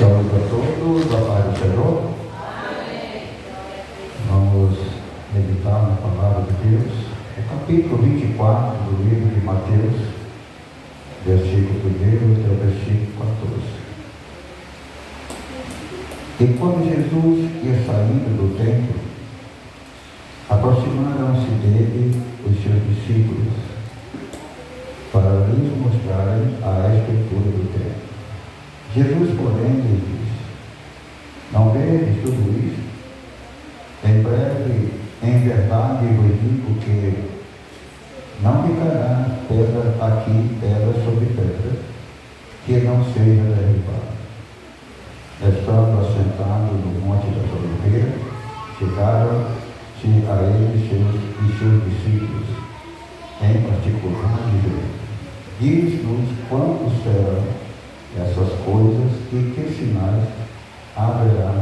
Saúde a todos, a paz do Senhor. Vamos meditar na palavra de Deus. O capítulo 24 do livro de Mateus, versículo 1 até o versículo 14. E quando Jesus ia saindo do templo, aproximaram-se dele os seus discípulos, para lhes mostrarem a escritura do templo. Jesus, porém, lhes disse: não vedes tudo isto? Em breve, em verdade, vos digo que não ficará pedra aqui, pedra sobre pedra, que não seja derribada. Estando assentado no Monte das Oliveiras, chegaram-se a ele seus discípulos, em particular, e diz-nos quando serão essas coisas e que sinais haverá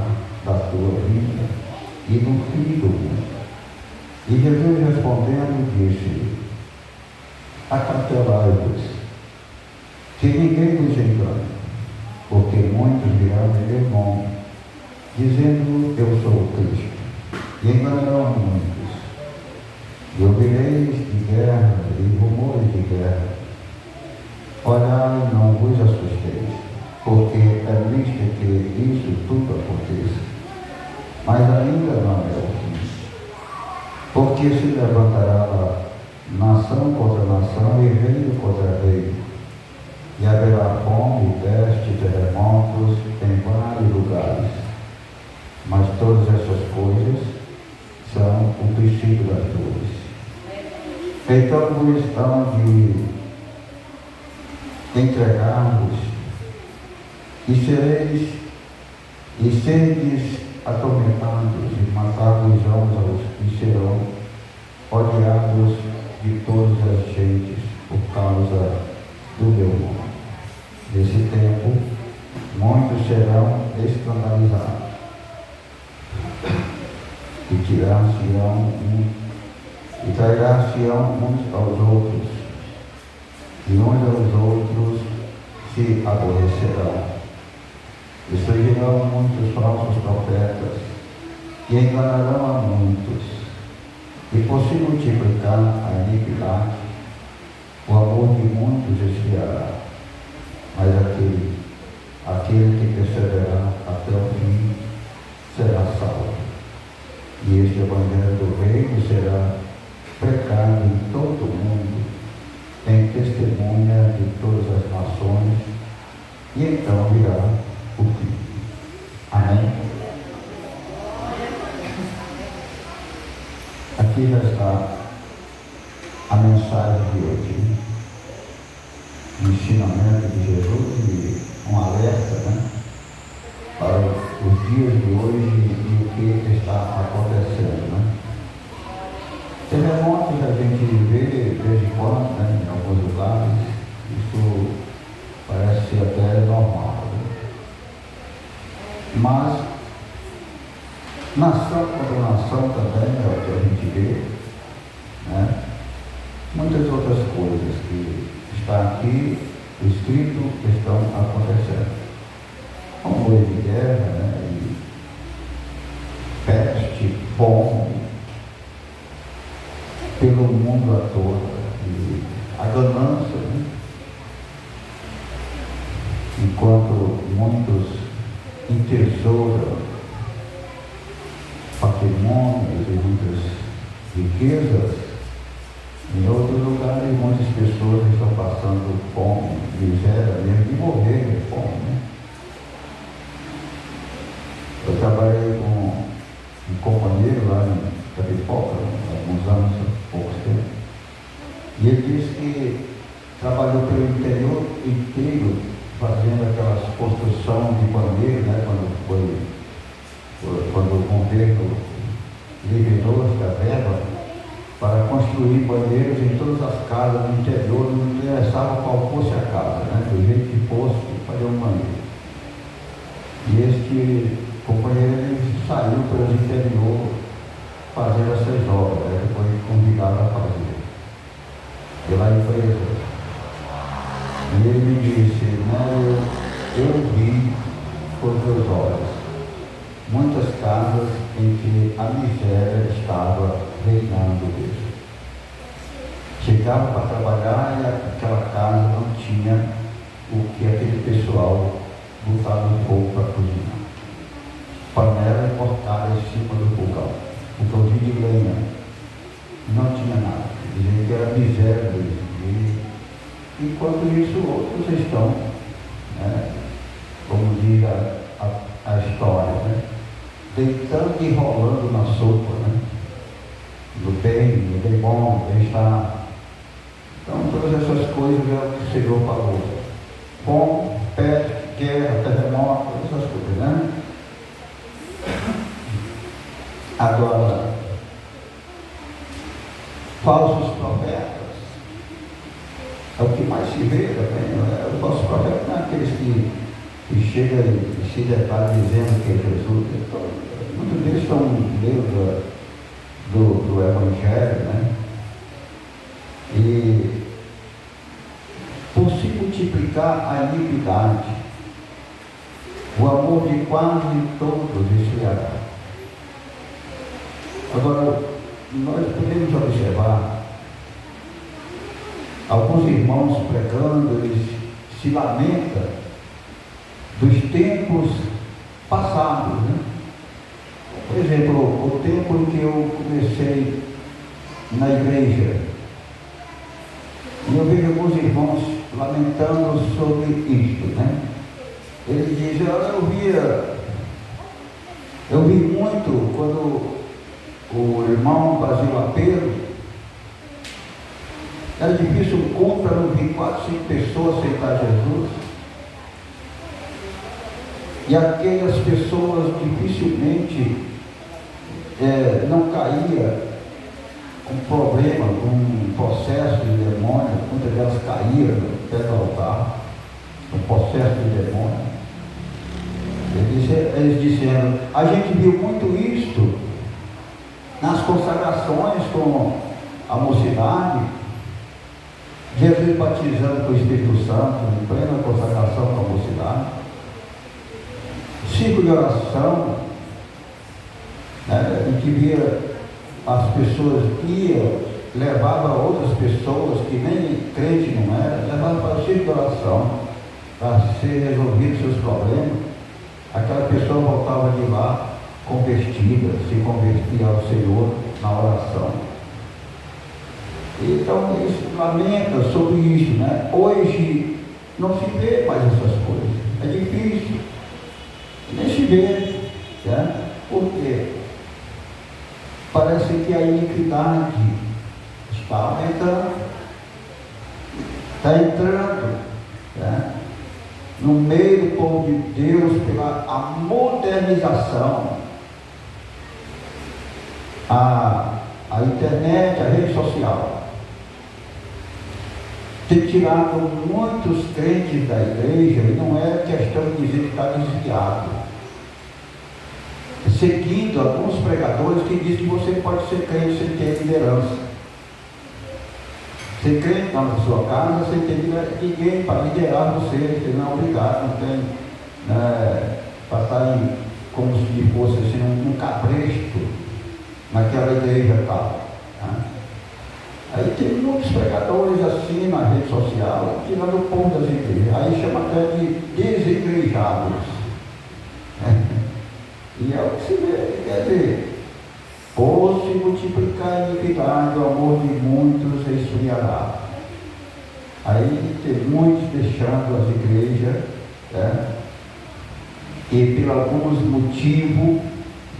da tua vinda e do fim do mundo. E Jesus respondendo disse: acautelai-vos, que ninguém vos engane, porque muitos virão em meu nome, dizendo eu sou o Cristo, e enganarão muitos. E ouvireis de guerra e rumores de guerra. Olhai, não vos assusteis, porque é visto que isso tudo aconteça, mas ainda não é o fim. Porque se levantará nação contra nação e reino contra reino, e haverá fome, peste, terremotos em vários lugares. Mas todas essas coisas são o princípio das dores. Então vos hão de entregar-vos, e sereis atormentados, e matar-vos uns e serão odiados de todas as gentes por causa do meu nome. Nesse tempo, muitos serão escandalizados, e trairão uns aos outros, e uns aos outros se aborrecerão. E surgirão muitos falsos profetas, e enganarão a muitos. E por se multiplicar a iniquidade, o amor de muitos esfriará. Mas aquele que perseverar até o fim será salvo. E este evangelho do reino será pregado em todo o mundo, em testemunha de todas as nações, e então virá o fim. Amém? Aqui já está a mensagem de hoje, o ensinamento de Jesus e um alerta, para os dias de hoje e o que está acontecendo. Terremotos a gente vê de vez em quando, em alguns lugares, isso parece ser até normal. Mas, nação contra nação também é o que a gente vê, muitas outras coisas que está aqui escrito estão acontecendo. Rumores de guerra, e peste, fome, pelo mundo à toa, e a ganância, enquanto muitos entesouram patrimônios e muitas riquezas, em outros lugares muitas pessoas estão passando fome, miséria mesmo, de morrer de fome. Eu trabalhei com um companheiro lá em Capipoca, há alguns anos, há pouco tempo, e ele disse que trabalhou pelo interior inteiro fazendo aquelas construções de banheiro, quando o governo liberou essa verba para construir banheiros em todas as casas do interior, não interessava qual fosse a casa, do jeito que fosse, fazer um banheiro. E este companheiro ele saiu pelo interior fazendo essas obras, ele foi convidado a fazer pela empresa. E ele me disse, eu vi com os meus olhos muitas casas em que a miséria estava reinando mesmo. Chegava para trabalhar e aquela casa não tinha o que aquele pessoal botava no fogo para cozinhar. Panela cortada em cima do fogão, o fogão de lenha. Não tinha nada. Dizia que era miséria mesmo. Enquanto isso, outros estão, né, como diz a história, né, deitando e rolando na sopa, né, do bem, do bem bom, do bem-estar. Então, todas essas coisas é o que o Senhor falou. Fome, peste, guerra, terremoto, essas coisas, né? Agora, falsos profetas, é o que mais se vê também, né? Os falsos profetas não é aqueles que chegam e se deparam dizendo que é Jesus. Então, muitos deles estão no meio do Evangelho, né? E por se multiplicar a iniquidade, o amor de quase todos esfriará. Agora, nós podemos observar alguns irmãos pregando, eles se lamentam dos tempos passados, né? Por exemplo, o tempo em que eu comecei na igreja, e eu vejo alguns irmãos lamentando sobre isto, né? Ele diz, eu vi muito quando o irmão fazia o apelo, era difícil um culto para não vir 4, 5 pessoas aceitar Jesus, e aquelas pessoas dificilmente não caía com problema, com processo de demônio, muitas delas caíam no pé do altar, com processo de demônio. Eles disseram, a gente viu muito isto nas consagrações com a mocidade, Jesus batizando com o Espírito Santo, em plena consagração com a mocidade, ciclo de oração, né, em que via as pessoas iam, levava outras pessoas que nem crente não era, levava para o ciclo de oração, para ser resolvidos seus problemas. Aquela pessoa voltava de lá convertida, se convertia ao Senhor na oração. Então eles lamentam sobre isso, né? Hoje não se vê mais essas coisas, é difícil, nem se vê, né? Por quê? Parece que a iniquidade está aumentando, está entrando, né, no meio do povo de Deus pela a modernização, a internet, a rede social, tem tirado muitos crentes da igreja, e não é questão de dizer que está desviado, seguindo alguns pregadores que dizem que você pode ser crente sem ter liderança. Ser crente na sua casa sem ter ninguém para liderar você não é obrigado, não tem para estar como se fosse assim, um cabresto naquela igreja tal. Né? Aí tem muitos pregadores assim na rede social, tirando o povo das igrejas. Aí chama até de desigrejados. E é o que se vê, quer dizer, por se multiplicar a iniquidade, o amor de muitos esfriará. Aí tem muitos deixando as igrejas, né? E por alguns motivos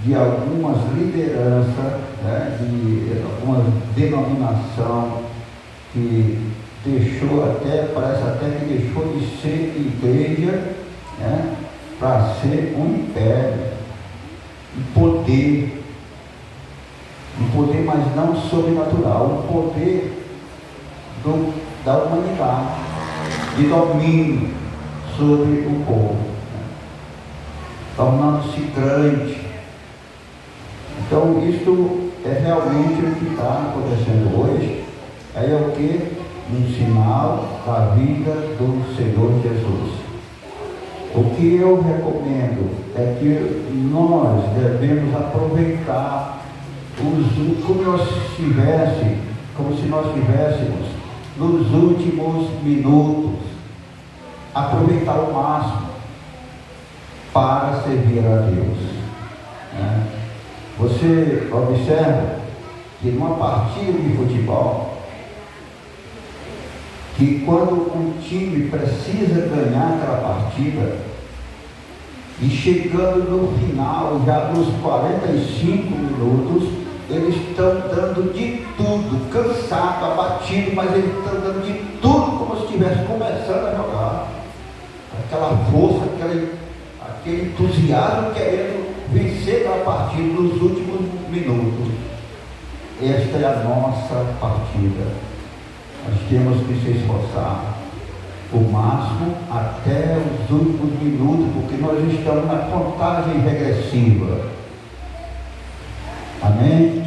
de algumas lideranças, né? De alguma denominação que deixou até, parece até que deixou de ser igreja, né? Para ser um império. Um poder, mas não sobrenatural, um poder da humanidade, de domínio sobre o povo, né? Tornando-se grande. Então, isto é realmente o que está acontecendo hoje. Aí é o que? Um sinal da vida do Senhor Jesus. O que eu recomendo é que nós devemos aproveitar como se nós estivéssemos nos últimos minutos, aproveitar o máximo para servir a Deus, né? Você observa que numa partida de futebol, que quando um time precisa ganhar aquela partida, e chegando no final, já nos 45 minutos, eles estão dando de tudo, cansado, abatido, mas eles estão dando de tudo como se estivessem começando a jogar. Aquela força, aquele entusiasmo querendo vencer a partida nos últimos minutos. Esta é a nossa partida. Nós temos que se esforçar o máximo até os últimos minutos, porque nós estamos na contagem regressiva. Amém?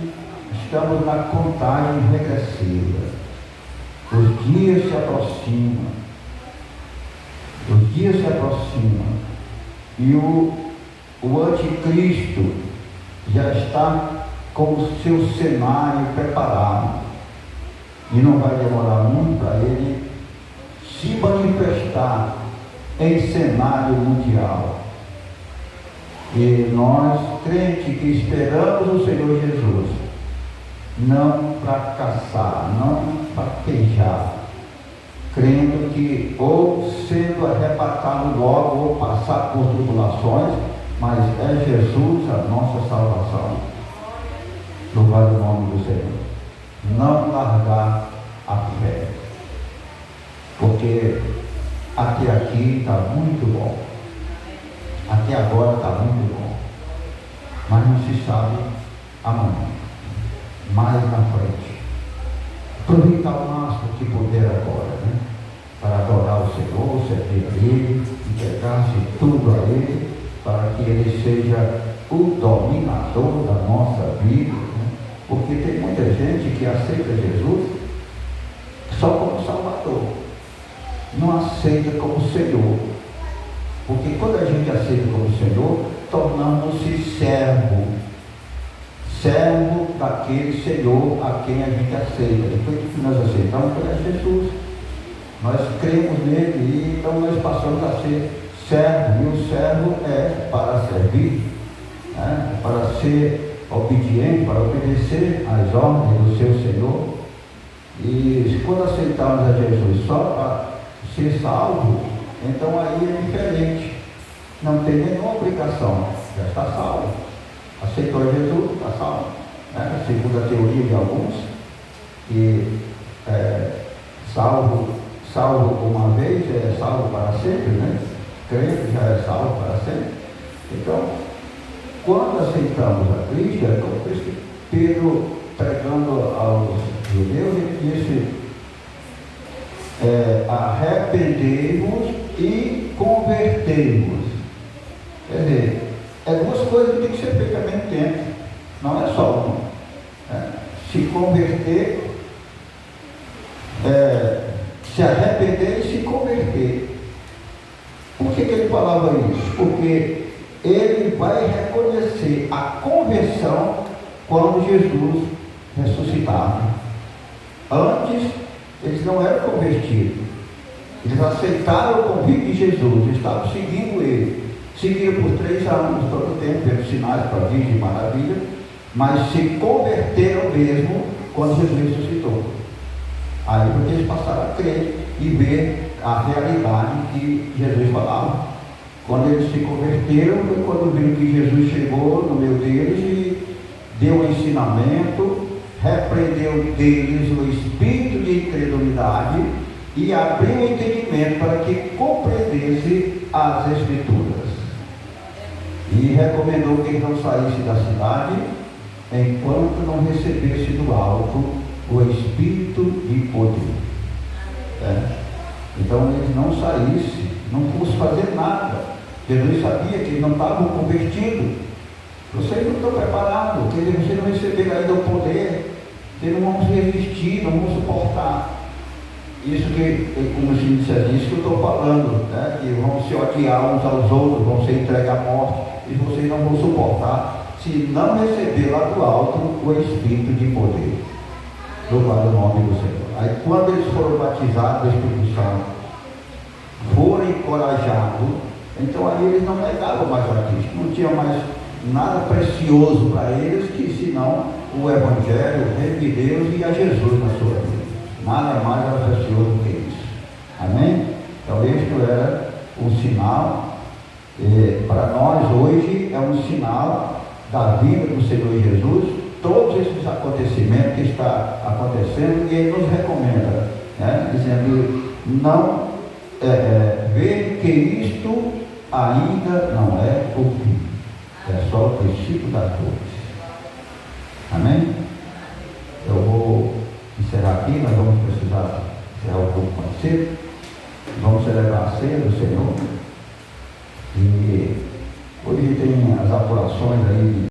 Estamos na contagem regressiva. Os dias se aproximam. Os dias se aproximam. E o anticristo já está com o seu cenário preparado. E não vai demorar muito para ele se manifestar em cenário mundial. E nós, crentes que esperamos o Senhor Jesus, não fracassar, não fraquejar, crendo que ou sendo arrebatado logo ou passar por tribulações, mas é Jesus a nossa salvação. Louvado o nome do Senhor. Não largar a fé, porque até aqui está muito bom, até agora está muito bom, mas não se sabe amanhã, mais na frente. Aproveitar o máximo que puder agora, né? Para adorar o Senhor, servir a Ele, entregar-se tudo a Ele, para que Ele seja o dominador da nossa vida, né? Porque tem muita gente que aceita Jesus só como Salvador, não aceita como Senhor. Porque quando a gente aceita como Senhor, tornamos-se servo daquele Senhor a quem a gente aceita. Depois que nós aceitamos, é Jesus. Nós cremos nele e então nós passamos a ser servo. E o servo é para servir, né? Para ser obediente, para obedecer às ordens do seu Senhor. E quando aceitamos a Jesus só para ser salvo, então aí é diferente. Não tem nenhuma obrigação, já está salvo. Aceitou Jesus, está salvo, né? Segundo a teoria de alguns, que salvo uma vez é salvo para sempre, né? Crente já é salvo para sempre. Então, quando aceitamos a Cristo, é como Pedro pregando aos judeus, ele disse: arrependei-vos e convertei-vos. Quer dizer, duas coisas que tem que ser feitas ao mesmo tempo, não é só uma. Se converter, se arrepender e se converter. Por que ele falava isso? Porque ele vai reconhecer a conversão quando Jesus ressuscitar. Antes, eles não eram convertidos. Eles aceitaram o convite de Jesus, estavam seguindo ele. Seguiram por 3 anos, todo o tempo, pelos sinais, prodígios e maravilhas, mas se converteram mesmo quando Jesus ressuscitou. Aí porque eles passaram a crer e ver a realidade que Jesus falava. Quando eles se converteram, foi quando viram que Jesus chegou no meio deles e deu um ensinamento, repreendeu deles o espírito de incredulidade e abriu o entendimento para que compreendesse as Escrituras. E recomendou que eles não saíssem da cidade enquanto não recebesse do alto o espírito de poder. Então eles não saíssem, não fossem fazer nada. Jesus sabia que eles não estavam convertidos. Vocês não estão preparados, porque vocês não receberam ainda o poder, vocês não vão resistir, não vão suportar. Isso que, como se diz, isso que eu estou falando, né? Que vão se odiar uns aos outros, vão ser entregues à morte, e vocês não vão suportar se não receber lá do alto o Espírito de poder. Louvado o nome do Senhor. Aí quando eles foram batizados do Espírito Santo, foram encorajados, então aí eles não negavam mais a Cristo, não tinha mais nada precioso para eles que senão o Evangelho, o reino de Deus e a Jesus na sua vida. Nada mais era precioso que isso. Amém? Então isto era um sinal, para nós hoje é um sinal da vida do Senhor Jesus, todos esses acontecimentos que está acontecendo, e Ele nos recomenda, né? Dizendo, não, ver que isto ainda não é o fim, é só o princípio das dores. Amém? Eu vou encerrar aqui, nós vamos precisar encerrar um pouco mais cedo, vamos celebrar a ceia do Senhor, e hoje tem as apurações aí